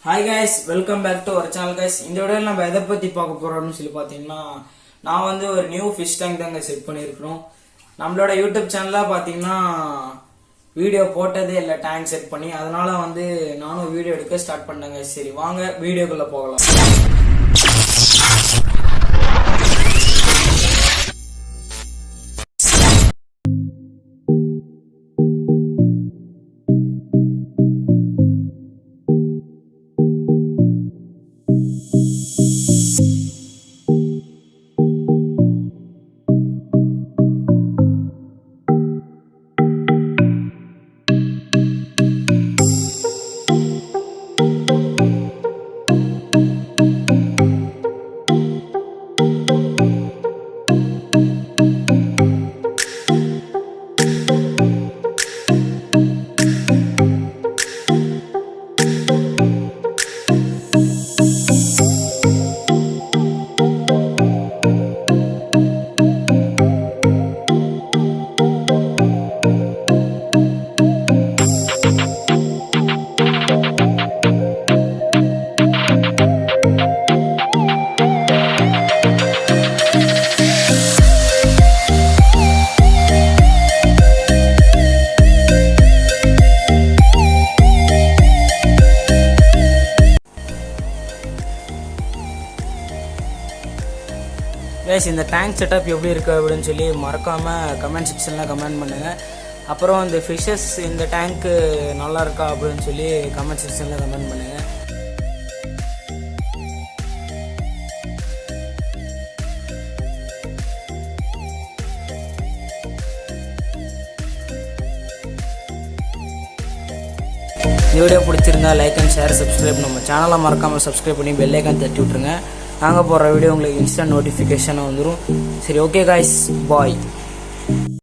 Hi guys, welcome back to our channel guys. இந்த வீடியோவில் நம்ம எதை பற்றி பார்க்க போகிறோம்னு சொல்லி பார்த்தீங்கன்னா, நான் வந்து ஒரு நியூ ஃபிஷ் டேங்க் தாங்க செட் பண்ணியிருக்கிறோம். நம்மளோட யூடியூப் சேனலில் பார்த்தீங்கன்னா வீடியோ போட்டதே இல்லை டேங்க் செட் பண்ணி. அதனால வந்து நானும் வீடியோ எடுக்க ஸ்டார்ட் பண்ணேங்க. சரி வாங்க வீடியோக்குள்ளே போகலாம். கைஸ், இந்த டேங்க் செட்டப் எப்படி இருக்குது அப்படின்னு சொல்லி மறக்காமல் கமெண்ட் செக்ஷனில் கமெண்ட் பண்ணுங்கள். அப்புறம் இந்த ஃபிஷ்ஷஸ் இந்த டேங்க்கு நல்லா இருக்கா அப்படின்னு சொல்லி கமெண்ட் செக்ஷனில் கமெண்ட் பண்ணுங்கள். இந்த வீடியோ பிடிச்சிருந்தா லைக் அண்ட் ஷேர், சப்ஸ்கிரைப். நம்ம சேனலை மறக்காமல் சப்ஸ்கிரைப் பண்ணி பெல் ஐக்கான் தட்டி விட்ருங்க. நாங்கள் போடுற வீடியோ உங்களுக்கு இன்ஸ்டன்ட் நோட்டிஃபிகேஷனாக வந்துடும். சரி, ஓகே காய்ஸ், பாய்.